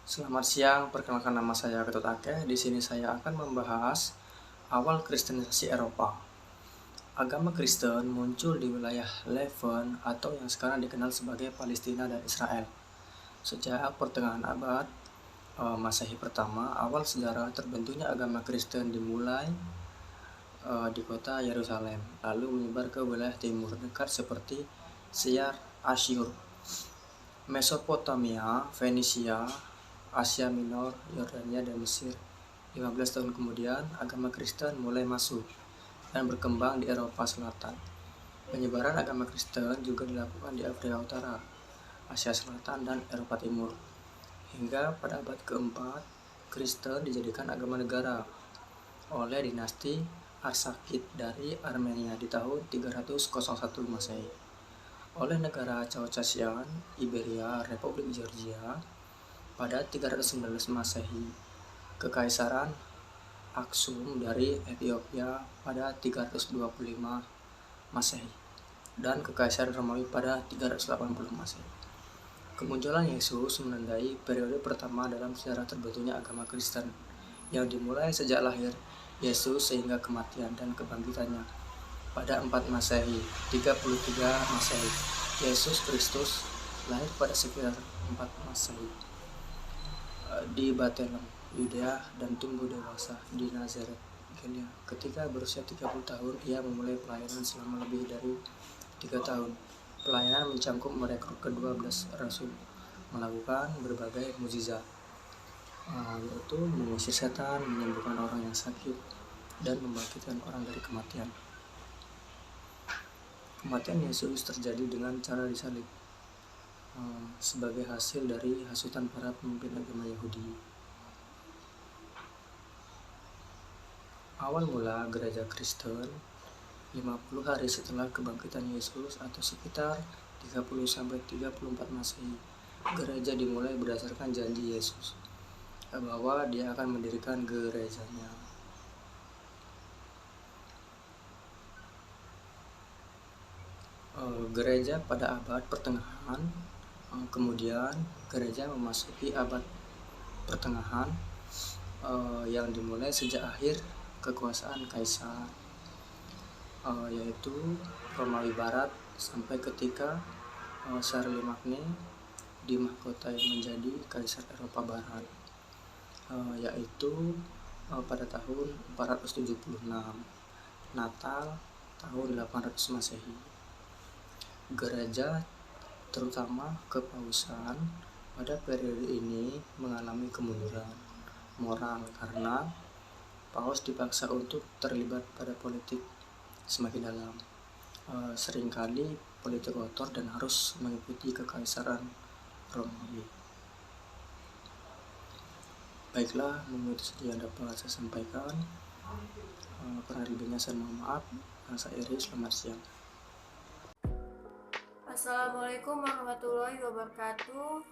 Selamat siang, perkenalkan nama saya Ketut Akeh. Di sini saya akan membahas awal kristenisasi Eropa. Agama Kristen muncul di wilayah Levant atau yang sekarang dikenal sebagai Palestina dan Israel. Sejak pertengahan abad Masehi pertama, awal sejarah terbentuknya agama Kristen dimulai di kota Yerusalem, lalu menyebar ke wilayah timur dekat seperti Syar Asyur, Mesopotamia, Fenisia, Asia Minor, Yordania, dan Mesir. 15 tahun kemudian, agama Kristen mulai masuk dan berkembang di Eropa Selatan. Penyebaran agama Kristen juga dilakukan di Afrika Utara, Asia Selatan, dan Eropa Timur. Hingga pada abad keempat, Kristen dijadikan agama negara oleh dinasti Arsakid dari Armenia di tahun 301 Masehi. Oleh negara Caucasian, Iberia, Republik Georgia pada 319 Masehi, Kekaisaran Aksum dari Ethiopia pada 325 Masehi, dan Kekaisaran Romawi pada 380 Masehi. Kemunculan Yesus menandai periode pertama dalam sejarah terbentuknya agama Kristen, yang dimulai sejak lahir Yesus sehingga kematian dan kebangkitannya pada 4 Masehi, 33 Masehi. Yesus Kristus lahir pada sekitar 4 Masehi di Bethlehem, Yudea, dan tumbuh dewasa di Nazaret, Galilea. Ketika berusia 30 tahun, ia memulai pelayanan selama lebih dari 3 tahun. Pelayanan mencakup merekrut ke-12 rasul, melakukan berbagai mukjizat, yaitu mengusir setan, menyembuhkan orang yang sakit, dan membangkitkan orang dari kematian. Kematian Yesus terjadi dengan cara disalib sebagai hasil dari hasutan para pemimpin agama Yahudi. Awal mula gereja Kristen 50 hari setelah kebangkitan Yesus atau sekitar 30-34 Masehi. Gereja dimulai berdasarkan janji Yesus bahwa dia akan mendirikan gerejanya. Gereja pada abad pertengahan, kemudian gereja memasuki abad pertengahan yang dimulai sejak akhir kekuasaan Kaisar, yaitu Romawi Barat, sampai ketika Charlemagne dimahkotai menjadi Kaisar Eropa Barat, yaitu pada tahun 476, Natal tahun 800 Masehi. Gereja, terutama kepausan, pada periode ini mengalami kemunduran moral karena paus dipaksa untuk terlibat pada politik semakin dalam, seringkali politik kotor, dan harus mengikuti kekaisaran Romawi. Baiklah, menurut yang dapat saya sampaikan. Kurang lebihnya saya mohon maaf. Saya Iri, selamat siang. Assalamualaikum warahmatullahi wabarakatuh.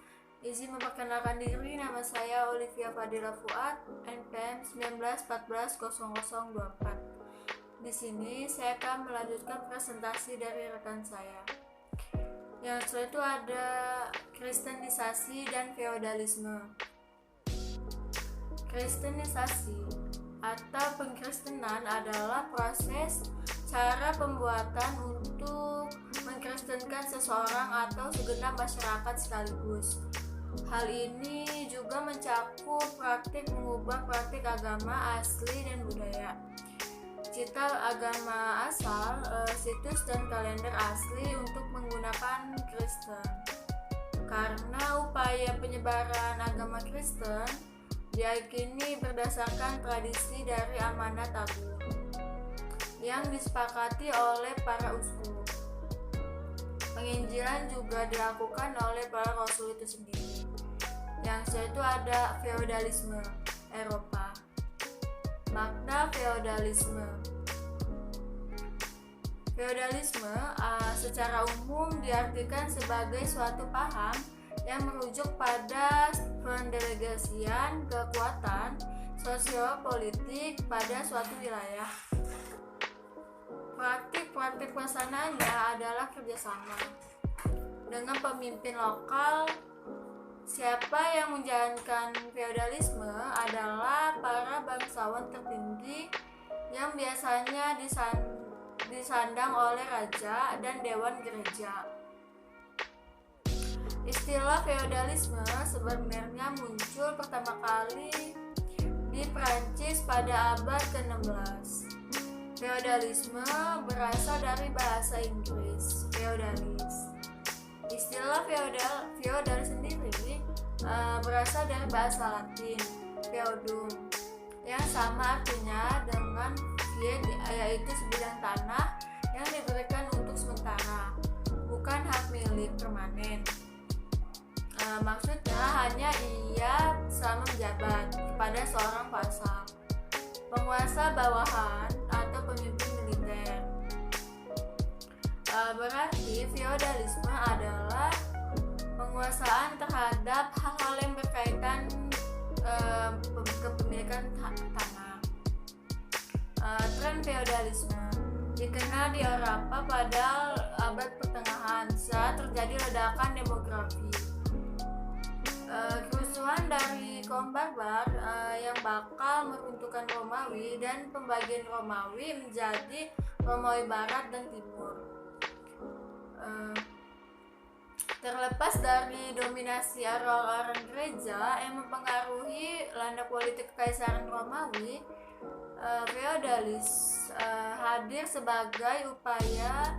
Izin memperkenalkan diri, nama saya Olivia Fadila Fuad, NPM 19140024. Di sini saya akan melanjutkan presentasi dari rekan saya. Yang setelah itu ada kristenisasi dan feodalisme. Kristenisasi atau pengkristenan adalah proses cara pembuatan untuk mengkristenkan seseorang atau segenap masyarakat sekaligus. Hal ini juga mencakup praktik mengubah praktik agama asli dan budaya, cita agama asal, situs dan kalender asli untuk menggunakan Kristen. Karena upaya penyebaran agama Kristen diyakini berdasarkan tradisi dari amanat agung yang disepakati oleh para uskup. Penginjilan juga dilakukan oleh para rasul itu sendiri. Yang itu ada feodalisme Eropa. Makna feodalisme. Feodalisme secara umum diartikan sebagai suatu paham yang merujuk pada pendelegasian kekuatan sosiopolitik pada suatu wilayah. Praktik pelaksanaannya adalah kerjasama dengan pemimpin lokal Siapa yang menjalankan feodalisme adalah para bangsawan tertinggi yang biasanya disandang oleh raja dan dewan gereja. Istilah feodalisme sebenarnya muncul pertama kali di Prancis pada abad ke-16. Feodalisme berasal dari bahasa Inggris, feodalis. Istilah feodal sendiri berasal dari bahasa Latin, feodum, yang sama artinya dengan fiat, yaitu sebidang tanah yang diberikan untuk sementara, bukan hak milik permanen. Maksudnya hanya ia selama menjabat kepada seorang vasal, penguasa bawahan atau pemimpin militer. Berarti feodalisme adalah penguasaan terhadap hal-hal yang berkaitan kepemilikan tanah. Tren feodalisme dikenal di Eropa pada abad pertengahan saat terjadi ledakan demografi. Kerusuhan dari kaum barbar yang bakal meruntuhkan Romawi dan pembagian Romawi menjadi Romawi Barat dan Timur. Terlepas dari dominasi orang-orang gereja yang mempengaruhi landak politik Kekaisaran Romawi, feodalis hadir sebagai upaya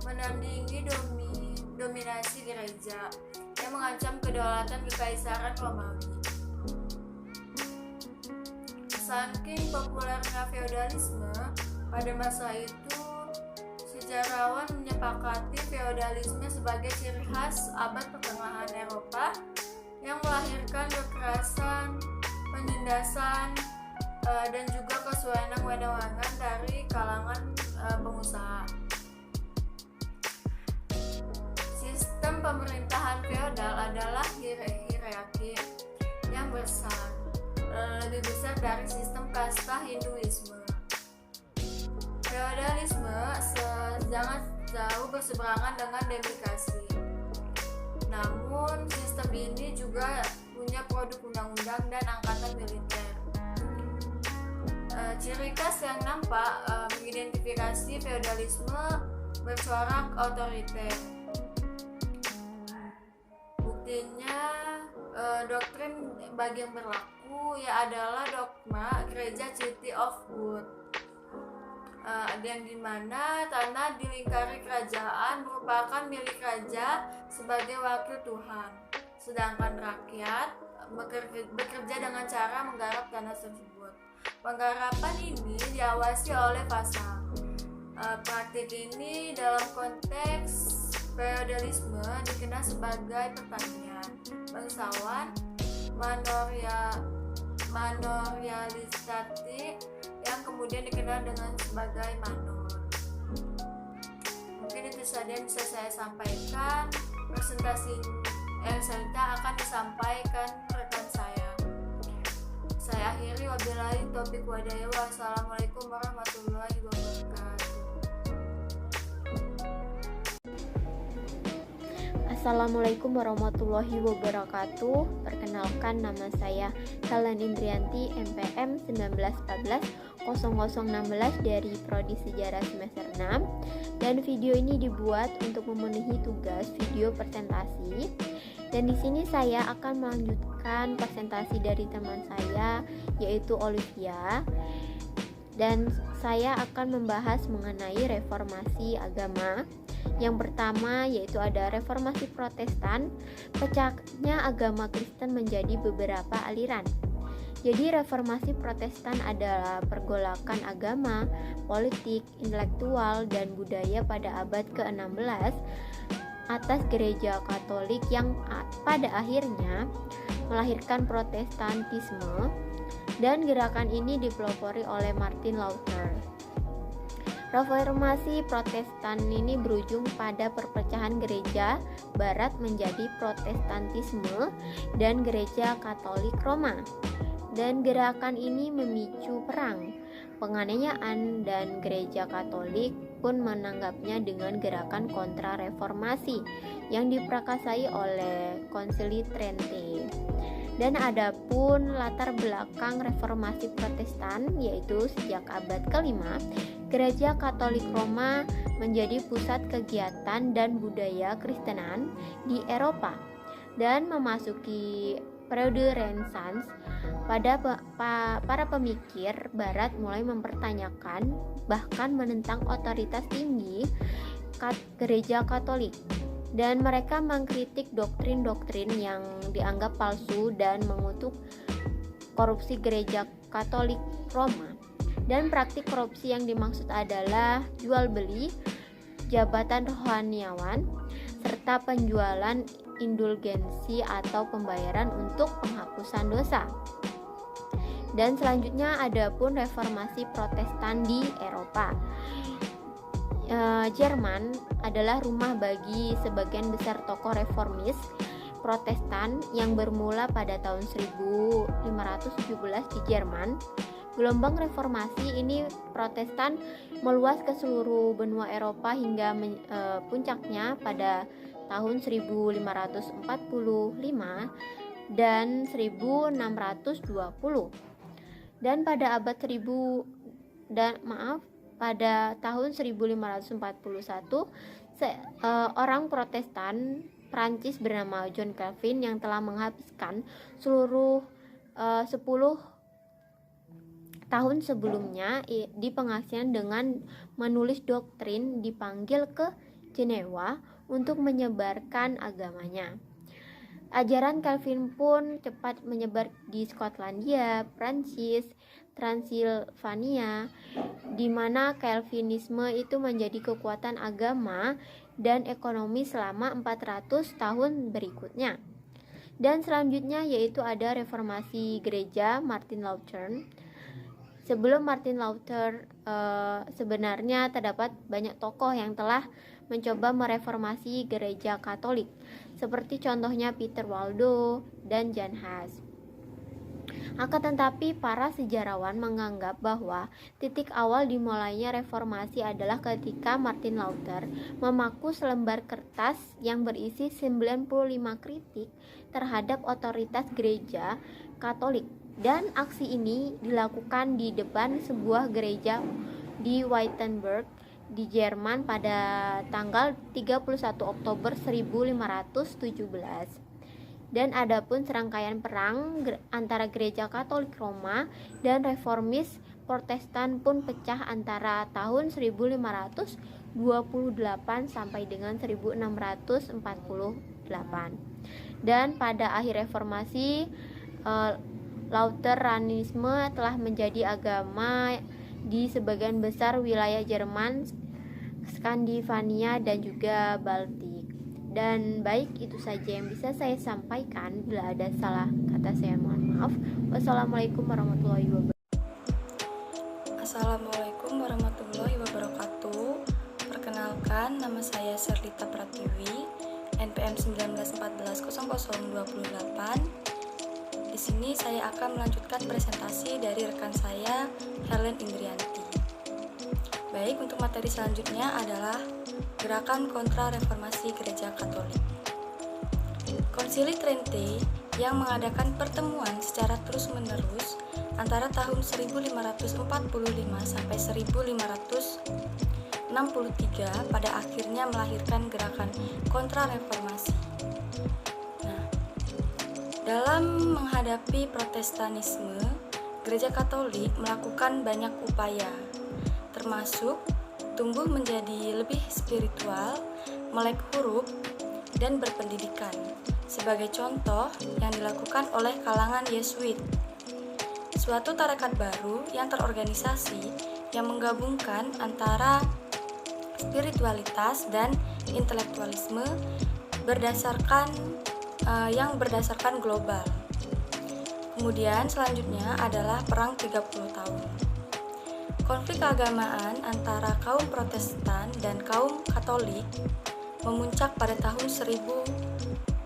menandingi dominasi gereja yang mengancam kedaulatan Kekaisaran Romawi. Saking populernya feodalisme pada masa itu, sejarawan menyepakati feodalisme sebagai ciri khas abad pertengahan Eropa yang melahirkan kekerasan, penindasan, dan juga kesewenang-wenangan dari kalangan pengusaha. Sistem pemerintahan feodal adalah hierarki yang besar, lebih besar dari sistem kasta Hinduisme. Feodalisme sangat jauh berseberangan dengan demokrasi. Namun, sistem ini juga punya produk undang-undang dan angkatan militer. Ciri khas yang nampak mengidentifikasi feodalisme bercorak otoriter. Buktinya, doktrin bagi yang berlaku adalah dogma Gereja City of God, yang dimana tanah di lingkari kerajaan merupakan milik raja sebagai wakil Tuhan, sedangkan rakyat bekerja dengan cara menggarap tanah tersebut. Penggarapan ini diawasi oleh vasal. Praktik ini dalam konteks feodalisme dikenal sebagai pertanian bangsawan manorialisasi yang kemudian dikenal dengan sebagai manor. Mungkin itu saja yang bisa saya sampaikan. Presentasi yang selanjutnya akan disampaikan rekan saya. Saya akhiri, wabillahi taufiq walhidayah. Wassalamualaikum warahmatullahi wabarakatuh. Assalamualaikum warahmatullahi wabarakatuh. Perkenalkan, nama saya Helen Indrianti, MPM 1914-0016 dari Prodi Sejarah semester 6, dan video ini dibuat untuk memenuhi tugas video presentasi. Dan di sini saya akan melanjutkan presentasi dari teman saya, yaitu Olivia. Dan saya akan membahas mengenai reformasi agama. Yang pertama yaitu ada reformasi Protestan, pecahnya agama Kristen menjadi beberapa aliran. Jadi reformasi Protestan adalah pergolakan agama, politik, intelektual, dan budaya pada abad ke-16 atas gereja Katolik yang pada akhirnya melahirkan Protestantisme, dan gerakan ini dipelopori oleh Martin Luther. Reformasi Protestan ini berujung pada perpecahan gereja Barat menjadi Protestantisme dan gereja Katolik Roma. Dan gerakan ini memicu perang, penganiayaan, dan gereja Katolik pun menanggapnya dengan gerakan kontra-reformasi yang diprakarsai oleh Konsili Trente. Dan adapun latar belakang reformasi Protestan, yaitu sejak abad ke-5, Gereja Katolik Roma menjadi pusat kegiatan dan budaya Kristenan di Eropa dan memasuki periode Renaissance. Para pemikir Barat mulai mempertanyakan bahkan menentang otoritas tinggi Gereja Katolik, dan mereka mengkritik doktrin-doktrin yang dianggap palsu dan mengutuk korupsi Gereja Katolik Roma. Dan praktik korupsi yang dimaksud adalah jual beli jabatan rohaniawan serta penjualan indulgensi atau pembayaran untuk penghapusan dosa. Dan selanjutnya ada pun reformasi Protestan di Eropa. Jerman adalah rumah bagi sebagian besar tokoh reformis Protestan yang bermula pada tahun 1517 di Jerman. Gelombang reformasi ini Protestan meluas ke seluruh benua Eropa hingga puncaknya pada tahun 1545 dan 1620. Dan pada pada tahun 1541 orang Protestan Prancis bernama John Calvin yang telah menghabiskan seluruh 10 tahun sebelumnya di pengasingan dengan menulis doktrin, dipanggil ke Jenewa untuk menyebarkan agamanya. Ajaran Calvin pun cepat menyebar di Skotlandia, Prancis, Transilvania, di mana Calvinisme itu menjadi kekuatan agama dan ekonomi selama 400 tahun berikutnya. Dan selanjutnya yaitu ada reformasi gereja Martin Luther. Sebelum Martin Luther, sebenarnya terdapat banyak tokoh yang telah mencoba mereformasi gereja Katolik, seperti contohnya Peter Waldo dan Jan Hus. Akan tetapi para sejarawan menganggap bahwa titik awal dimulainya reformasi adalah ketika Martin Luther memaku selembar kertas yang berisi 95 kritik terhadap otoritas gereja Katolik. Dan aksi ini dilakukan di depan sebuah gereja di Wittenberg di Jerman pada tanggal 31 Oktober 1517. Dan adapun serangkaian perang antara Gereja Katolik Roma dan Reformis Protestan pun pecah antara tahun 1528 sampai dengan 1648. Dan pada akhir reformasi, Lutheranisme telah menjadi agama di sebagian besar wilayah Jerman, Skandinavia dan juga Baltik. Dan baik, itu saja yang bisa saya sampaikan. Bila ada salah kata saya mohon maaf. Wassalamualaikum warahmatullahi wabarakatuh. Assalamualaikum warahmatullahi wabarakatuh. Perkenalkan, nama saya Serlita Pratiwi, NPM 19140028. Di sini saya akan melanjutkan presentasi dari rekan saya, Helen Indrianti. Baik, untuk materi selanjutnya adalah Gerakan Kontra Reformasi Gereja Katolik. Konsili Trente yang mengadakan pertemuan secara terus-menerus antara tahun 1545 sampai 1563 pada akhirnya melahirkan Gerakan Kontra Reformasi. Dalam menghadapi Protestanisme, Gereja Katolik melakukan banyak upaya, termasuk tumbuh menjadi lebih spiritual, melek huruf, dan berpendidikan. Sebagai contoh yang dilakukan oleh kalangan Yesuit, suatu tarekat baru yang terorganisasi yang menggabungkan antara spiritualitas dan intelektualisme yang berdasarkan global. Kemudian selanjutnya adalah Perang 30 tahun. Konflik keagamaan antara kaum Protestan dan kaum Katolik memuncak pada tahun 1618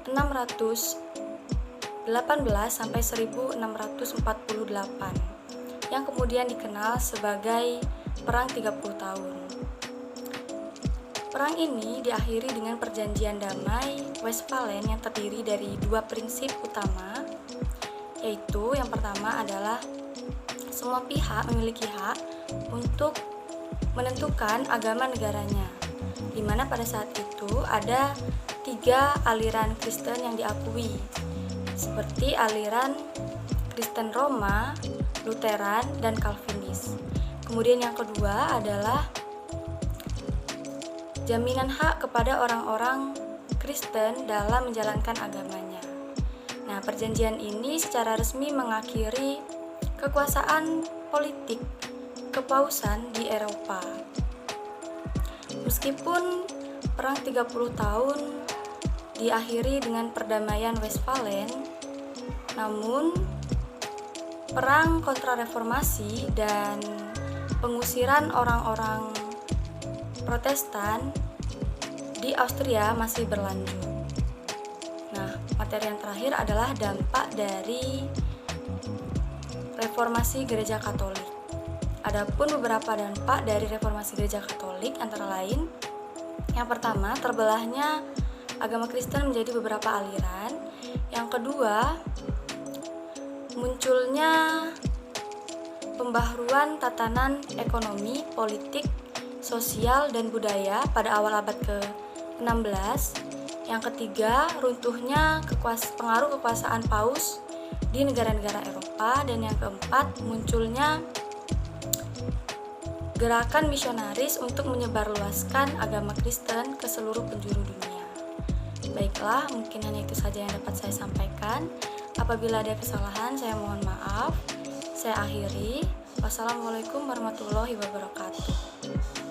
sampai 1648 yang kemudian dikenal sebagai Perang 30 tahun. Perang ini diakhiri dengan perjanjian damai Westphalen yang terdiri dari dua prinsip utama, yaitu yang pertama adalah semua pihak memiliki hak untuk menentukan agama negaranya, di mana pada saat itu ada 3 aliran Kristen yang diakui, seperti aliran Kristen Roma, Lutheran, dan Calvinis. Kemudian yang kedua adalah jaminan hak kepada orang-orang Kristen dalam menjalankan agamanya. Nah, perjanjian ini secara resmi mengakhiri kekuasaan politik kepausan di Eropa. Meskipun perang 30 tahun diakhiri dengan perdamaian Westphalen, namun perang kontrareformasi dan pengusiran orang-orang Protestan di Austria masih berlanjut. Nah, materi yang terakhir adalah dampak dari reformasi Gereja Katolik. Adapun beberapa dampak dari reformasi Gereja Katolik antara lain, yang pertama, terbelahnya agama Kristen menjadi beberapa aliran. Yang kedua, munculnya pembaharuan tatanan ekonomi, politik, sosial, dan budaya pada awal abad ke-16. Yang ketiga, runtuhnya pengaruh kekuasaan Paus di negara-negara Eropa. Dan yang keempat, munculnya gerakan misionaris untuk menyebarluaskan agama Kristen ke seluruh penjuru dunia. Baiklah, mungkin hanya itu saja yang dapat saya sampaikan. Apabila ada kesalahan, saya mohon maaf. Saya akhiri. Wassalamualaikum warahmatullahi wabarakatuh.